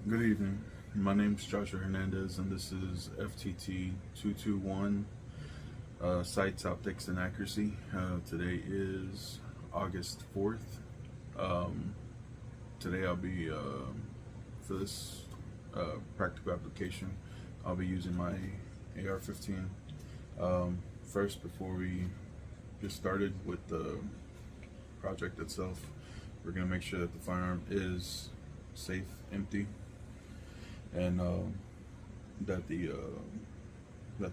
Good evening. My name is Joshua Hernandez, and this is FTT 221 Sights, Optics, and Accuracy. Today is August 4th. Today I'll be, for this practical application, I'll be using my AR-15. First, before we get started with the project itself, we're going to make sure that the firearm is safe, empty, and that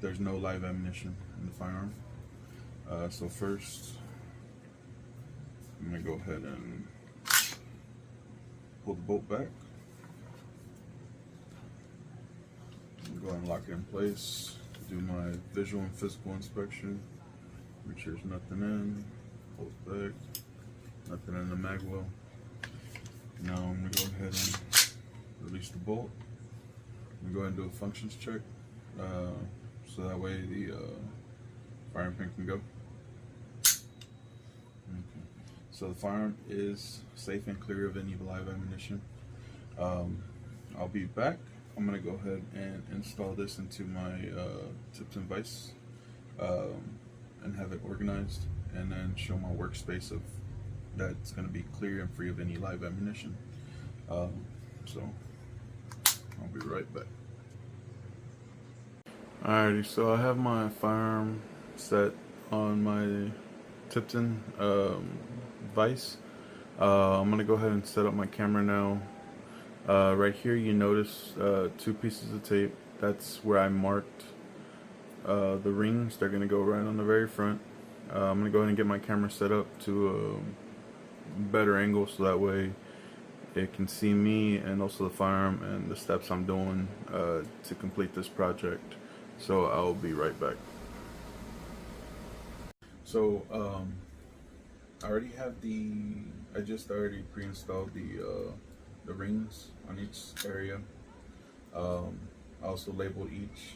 there's no live ammunition in the firearm. So first, I'm gonna go ahead and pull the bolt back. Go ahead and lock it in place. Do my visual and physical inspection. Make sure there's nothing in. Pull it back. Nothing in the mag well. Now I'm gonna go ahead and release the bolt. I'm going to go ahead and do a functions check, so that way the firearm pin can go. Okay. So the firearm is safe and clear of any live ammunition. I'll be back. I'm going to go ahead and install this into my tips and vise and have it organized, and then show my workspace of that's going to be clear and free of any live ammunition. So I'll be right back. Alrighty, so I have my firearm set on my Tipton vise. I'm gonna go ahead and set up my camera now. Right here you notice two pieces of tape. That's where I marked the rings. They're gonna go right on the very front. I'm gonna go ahead and get my camera set up to a better angle, so that way it can see me and also the firearm and the steps I'm doing to complete this project. So I'll be right back. So I just already pre-installed the rings on each area. I also labeled each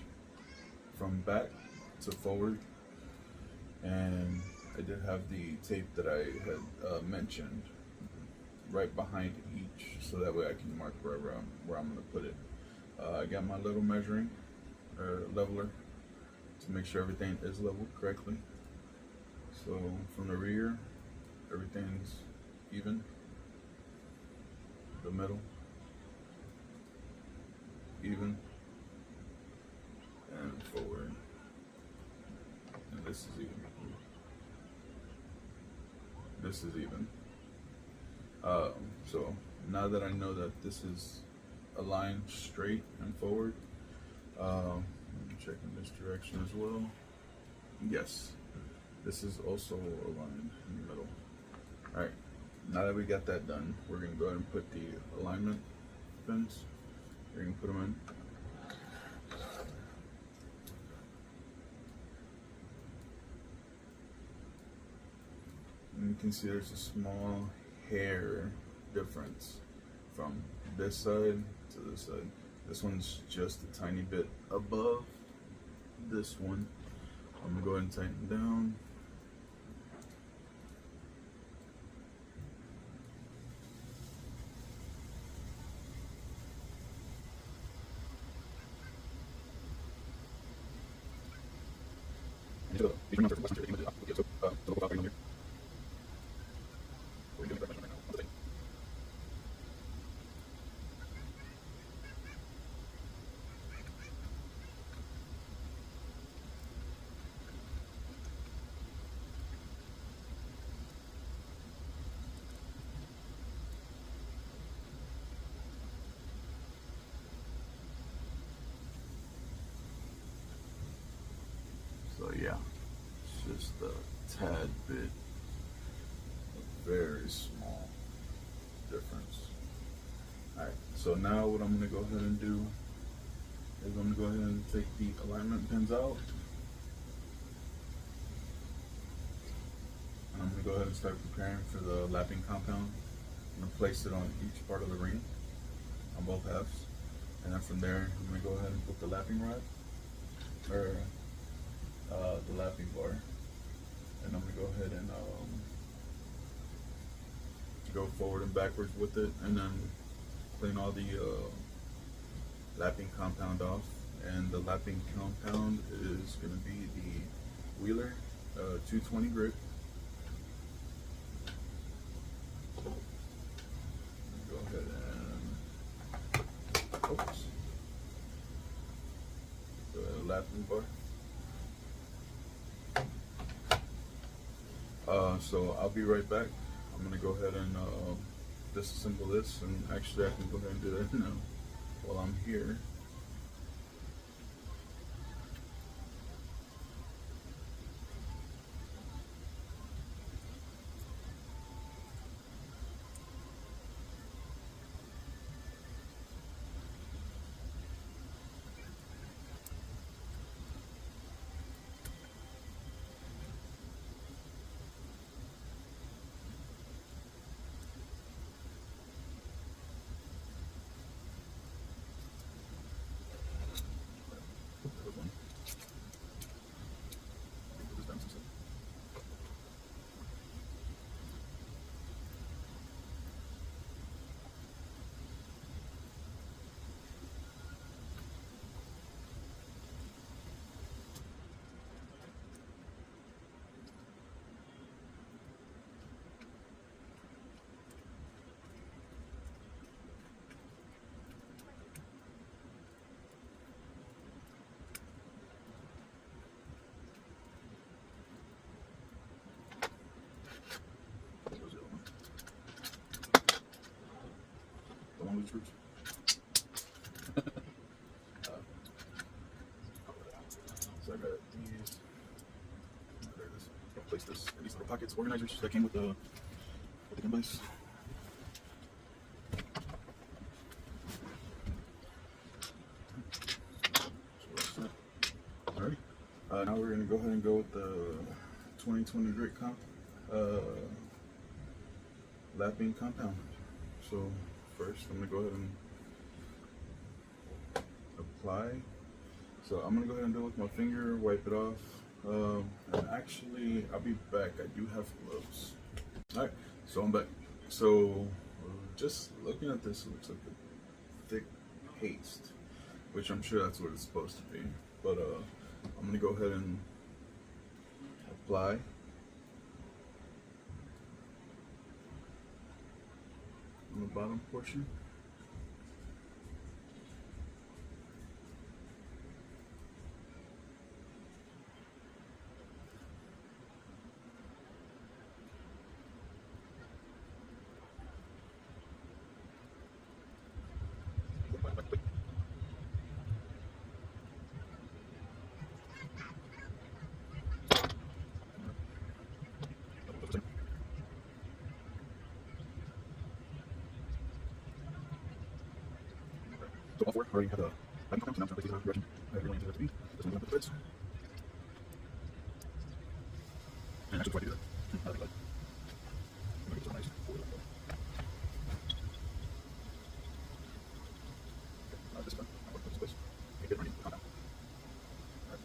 from back to forward, and I did have the tape that I had mentioned right behind each, so that way I can mark where I'm going to put it. I got my little measuring leveler to make sure everything is leveled correctly. So from the rear, everything's even. The middle, even, and forward. And this is even. This is even. So now that I know that this is aligned straight and forward, I'm checking this direction as well. Yes, this is also aligned in the middle. All right, now that we got that done, we're gonna go ahead and put the alignment pins. We're gonna put them in. And you can see there's a small hair difference from this side to this side. This one's just a tiny bit above this one. I'm gonna go ahead and tighten down. So yeah, it's just a tad bit, a very small difference. Alright, so now what I'm going to go ahead and do is I'm going to go ahead and take the alignment pins out. And I'm going to go ahead and start preparing for the lapping compound. I'm going to place it on each part of the ring, on both halves. And then from there, I'm going to go ahead and put the lapping rod, or the lapping bar, and I'm gonna go ahead and go forward and backwards with it, and then clean all the lapping compound off, and the lapping compound is going to be the Wheeler 220 grit. Go ahead and oops, the lapping bar. So I'll be right back. I'm gonna go ahead and disassemble this, and actually I can go ahead and do that now while I'm here. The one with roots. So I got these. There it is. I'll place this in these little pockets organizers that came with the gun base. Alrighty. Now we're gonna go ahead and go with the 2020 grit comp lapping compound. So first, I'm gonna go ahead and apply. So I'm gonna go ahead and do it with my finger, wipe it off. And actually, I'll be back. I do have gloves. All right, so I'm back. So just looking at this, it looks like a thick paste, which I'm sure that's what it's supposed to be. But I'm gonna go ahead and apply. On the bottom portion. So all four already have the button compound, so now I'm going to place these in the direction I really need it to be. This one's going to put the threads. And actually, before I do that, I like that. I'm going to get this nice forward like that. Okay, this is done. I'm going to put this in place. And get ready for the compound. Alright,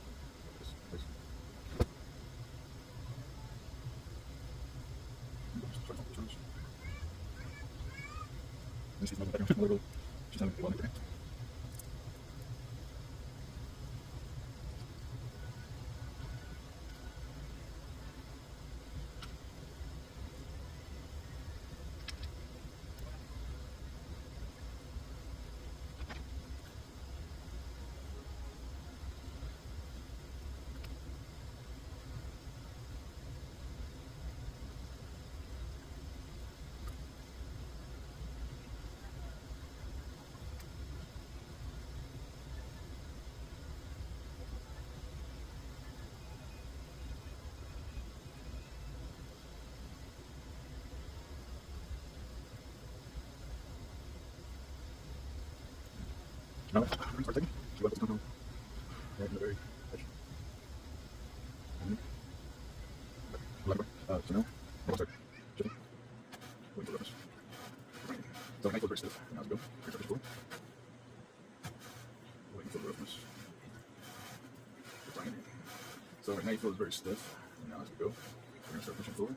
this place. Start off with turns. And she's moving back around a little bit. She's having a good one today. Now, start taking. You want this to come right in the very edge. So now, we'll start chipping. Wait for the roughness. So it might feel very stiff. Now as we go, here's our fish forward. Waiting for the roughness. So right now you feel it's very stiff. And now as we go, we're going to start pushing forward.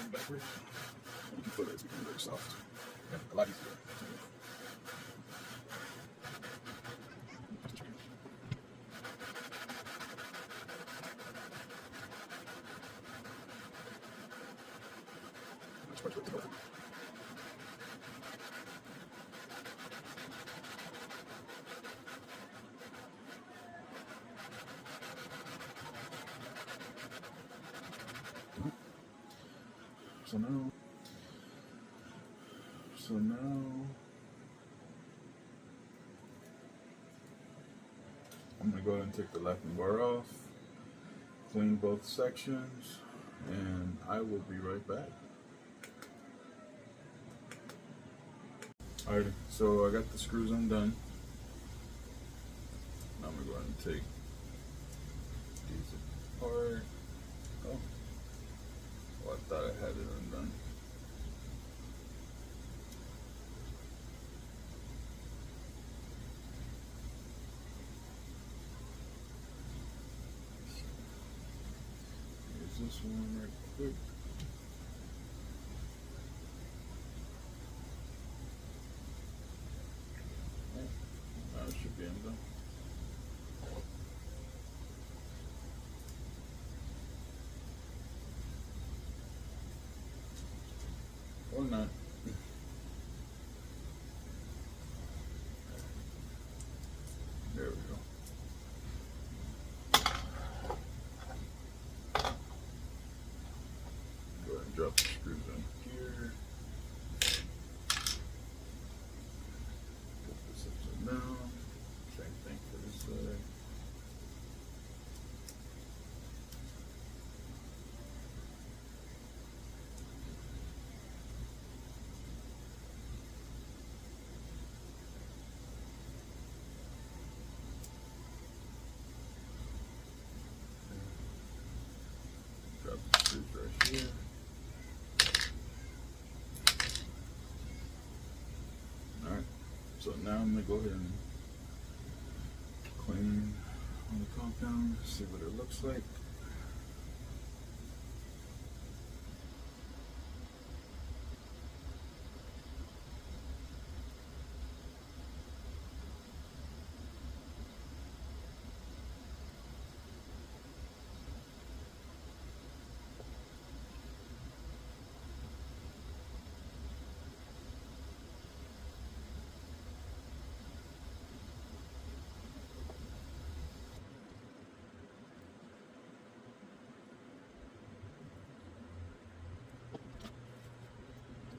And backwards. And you can feel that it's becoming very soft. And a lot easier. So now, so now, I'm gonna go ahead and take the locking bar off, clean both sections, and I will be right back. Alrighty, so I got the screws undone. Now I'm gonna go ahead and take these apart. Oh, well, I thought I had it undone. Here's this one right quick. Now it should be undone. Or not. There we go. Go ahead and drop the screws in here. Put this upside down. Same thing for this side. Drop the screws right here. Alright, so now I'm going to go ahead and clean on the compound, see what it looks like.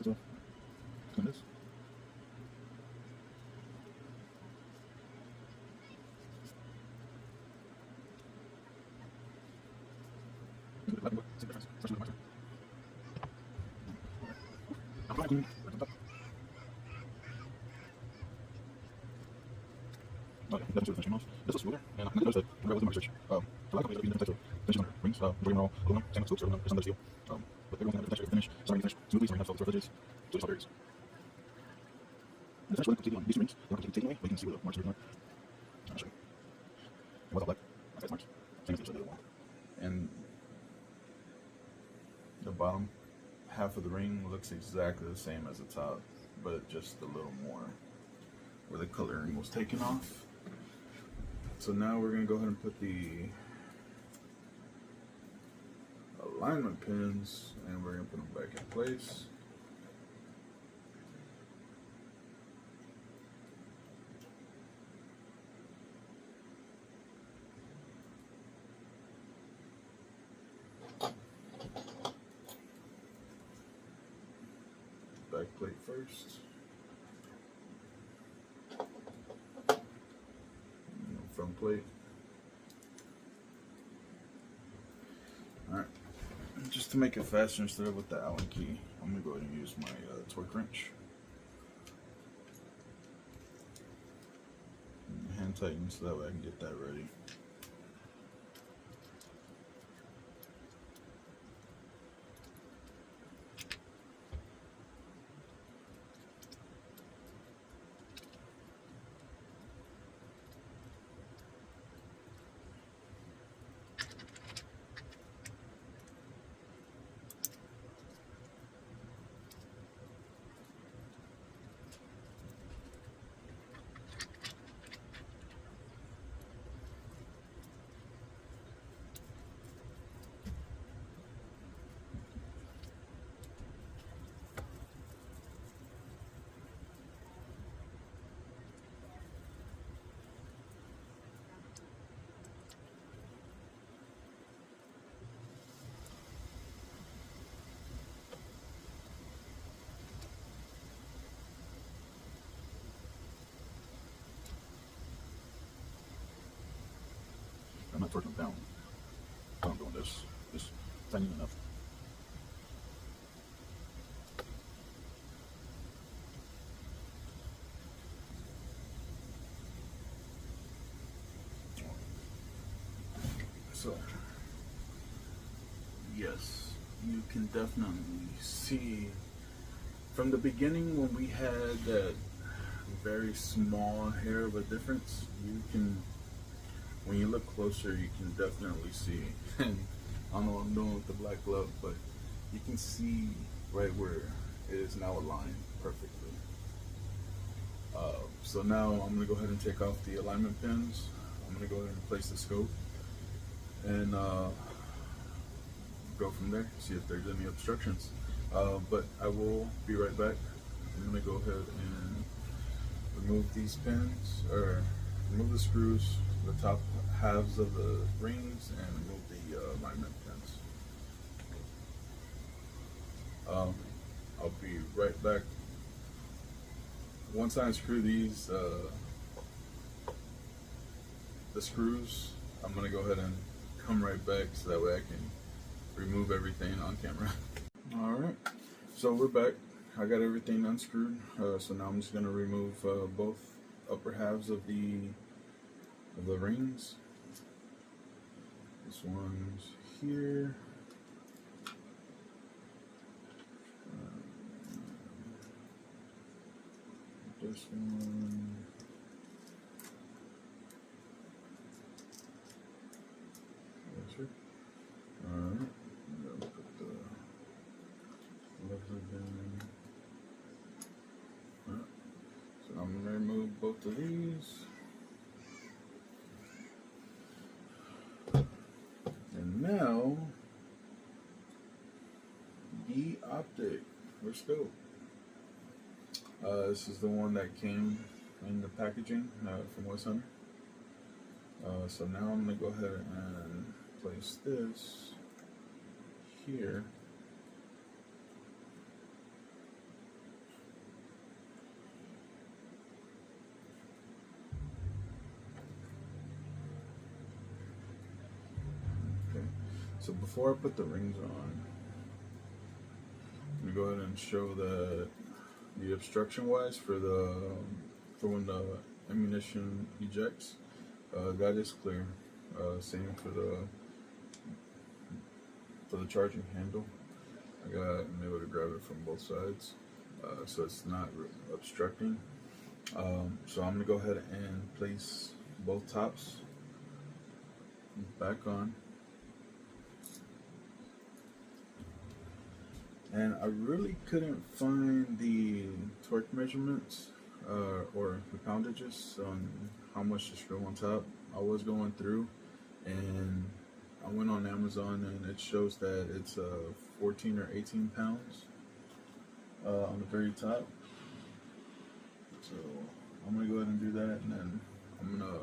So, clean this. Okay, that's the finishing off. This is smoother, and I noticed that when I was doing my research, so I companies that use different types of finishing on rings, majority are all aluminum, stainless scoops, or aluminum, or some other steel. But everyone's gonna have different finish. Some finish smoothly, some have rough edges, so just how varies. And it's actually completely on these rings. They don't completely taken away, but you can see where the marks are doing. I'll show you. It was all black. Okay, marks. Same as the other wall. And the bottom half of the ring looks exactly the same as the top, but just a little more where the coloring was taken off. So now we're going to go ahead and put the alignment pins, and we're going to put them back in place. Back plate first. Front plate. Alright, just to make it faster instead of with the Allen key, I'm going to go ahead and use my torque wrench. And hand tighten so that way I can get that ready. first one down. So I'm doing this, just tiny enough. So, yes, you can definitely see from the beginning when we had that very small hair of a difference. You can, when you look closer, you can definitely see. And I don't know what I'm doing with the black glove, but you can see right where it is now aligned perfectly. So now I'm going to go ahead and take off the alignment pins. I'm going to go ahead and place the scope and go from there, see if there's any obstructions. But I will be right back. I'm going to go ahead and remove these pins, or remove the screws, the top halves of the rings, and remove the alignment pins. I'll be right back. Once I unscrew these, the screws, I'm going to go ahead and come right back so that way I can remove everything on camera. Alright, so we're back. I got everything unscrewed, so now I'm just going to remove both upper halves of the rings. This one's here. This one. Alright, put the lever down. Alright, so I'm going to remove both of these. And now, the optic or scope. This is the one that came in the packaging from West Hunter. So now I'm going to go ahead and place this here. Okay. So before I put the rings on, I'm going to go ahead and show that the obstruction wise for when the ammunition ejects, that is clear. Same for the charging handle. I'm able to grab it from both sides, so it's not obstructing. So I'm gonna go ahead and place both tops back on. And I really couldn't find the torque measurements or the poundages on how much to screw on top. I was going through, and I went on Amazon, and it shows that it's 14 or 18 pounds on the very top. So I'm gonna go ahead and do that, and then I'm gonna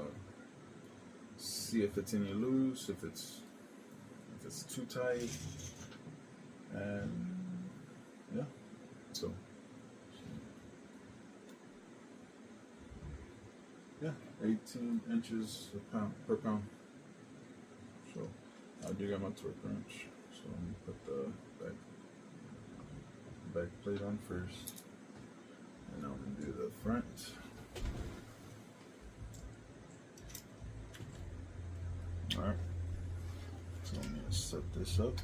see if it's any loose, if it's too tight, and yeah. So yeah, 18 inches per pound. So I do got my torque wrench. So I'm gonna put the back plate on first, and I'm gonna do the front. All right. So I'm gonna set this up.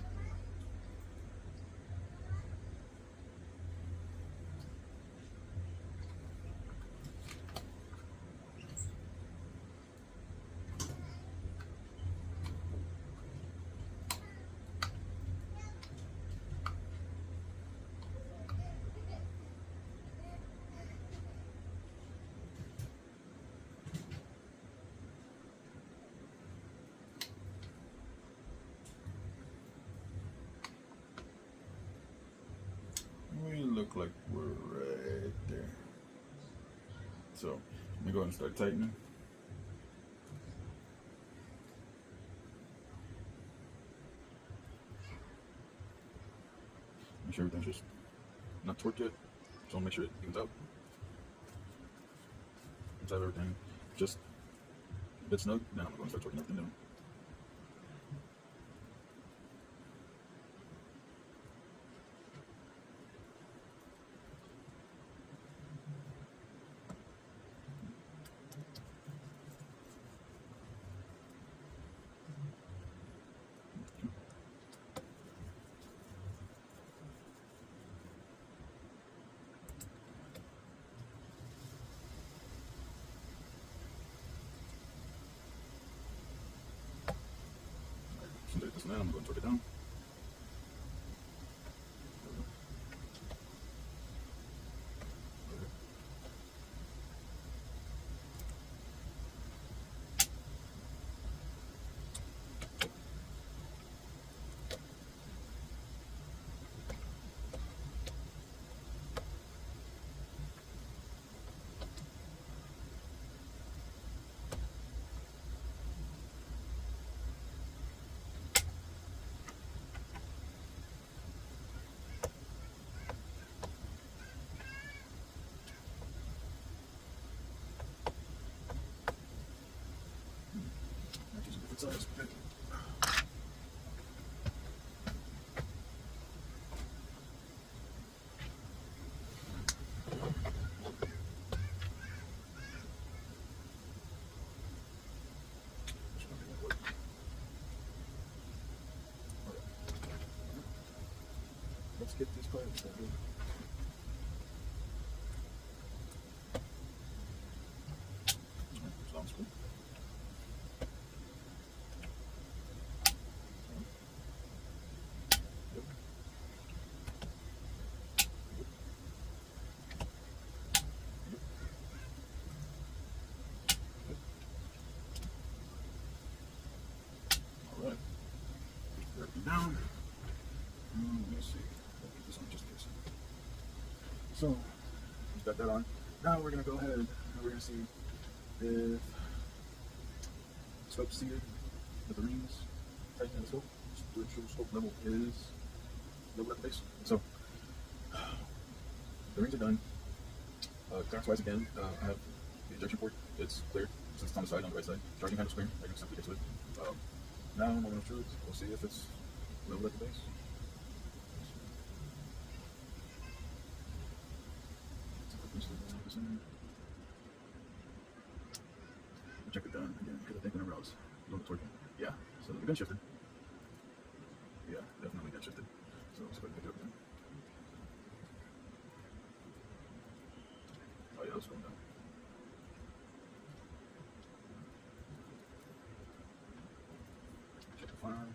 We look like we're right there. So let me go ahead and start tightening. Make sure everything's just not torqued yet. So I'll make sure it evens out. Once I have everything just a bit snug, now I'm going to start torquing everything down. So now I'm going to torque it down. Size. Let's get these pipes started. Sounds good. All right. Down. Let me see. I'll keep this on just in case. So, we've got that on. Now we're going to go ahead and we're going to see if scope seated with the rings tighten in the scope. The true scope level is level at the base. So, the rings are done. Clearance wise again, I have the ejection port. It's clear since it's on the side, on the right side. Charging handle screen, I can simply get to it. Now, moment of truth, we'll see if it's level at the base. Check it down again because I think whenever I was a little torquing, yeah, so the gun shifted. Yeah, definitely gun shifted. So let's go ahead and pick it up again. Oh yeah, let's go down. Check the fire.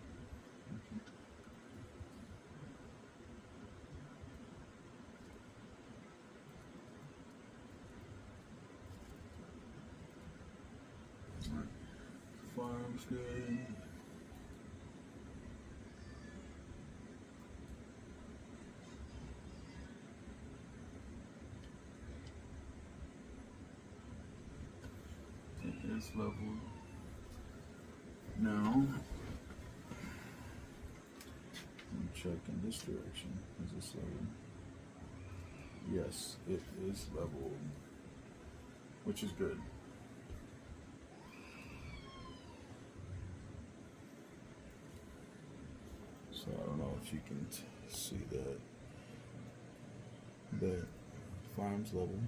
Farm's good. It is level. Now, I'm checking this direction. Is this level? Yes, it is level, which is good. So I don't know if you can see that. The farm's level.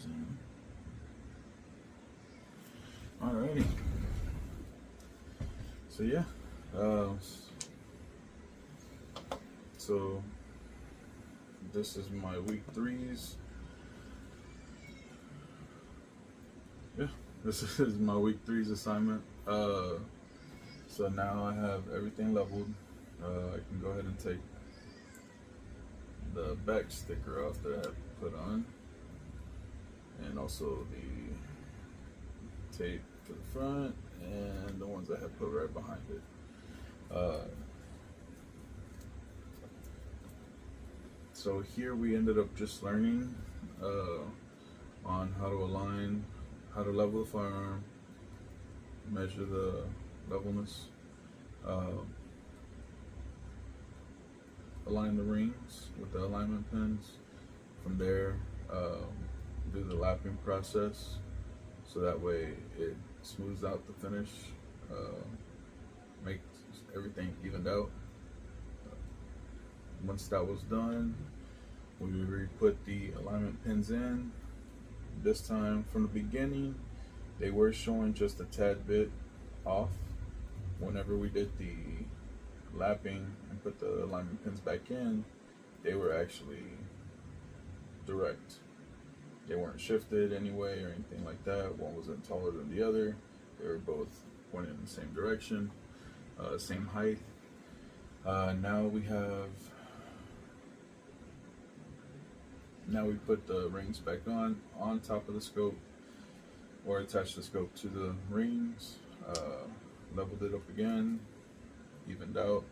And alrighty. So yeah, so this is my week 3's. Yeah, this is my week 3's assignment. So now I have everything leveled. I can go ahead and take the back sticker off that I have put on, and also the tape to the front and the ones I have put right behind it. So here we ended up just learning on how to align, how to level the firearm, measure the levelness, align the rings with the alignment pins, from there, do the lapping process, so that way it smooths out the finish, uh, makes everything evened out. Once that was done, we re-put the alignment pins in. This time from the beginning, they were showing just a tad bit off. Whenever we did the lapping and put the alignment pins back in, they were actually direct. They weren't shifted anyway or anything like that. One wasn't taller than the other. They were both pointed in the same direction, same height. Now we put the rings back on top of the scope, or attach the scope to the rings. Leveled it up again, evened out,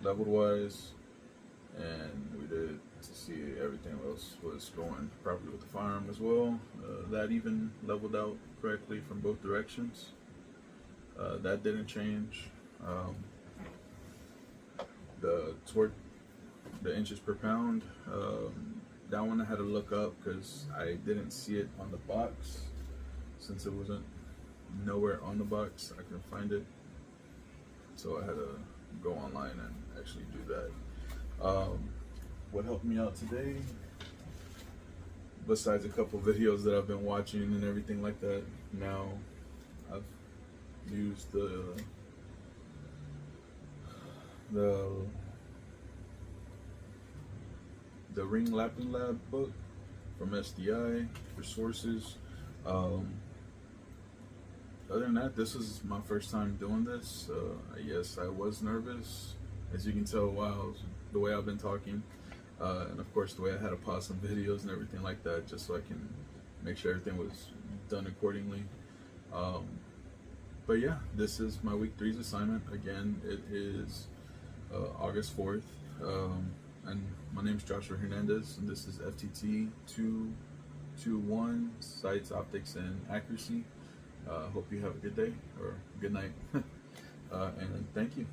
leveled wise, and we did to see everything else was going properly with the firearm as well. That even leveled out correctly from both directions. That didn't change. The torque, the inches per pound, that one I had to look up because I didn't see it on the box. Since it wasn't nowhere on the box, I couldn't find it. So I had to go online and actually do that. What helped me out today, besides a couple videos that I've been watching and everything like that, now I've used the Ring Lapping Lab book from SDI for sources. Other than that, this is my first time doing this. Yes, I was nervous, as you can tell, the way I've been talking, and of course the way I had to pause some videos and everything like that, just so I can make sure everything was done accordingly. But yeah, this is my week 3's assignment. Again, it is August 4th, and my name is Joshua Hernandez, and this is FTT 221, Sights, Optics, and Accuracy. Hope you have a good day or good night, and thank you.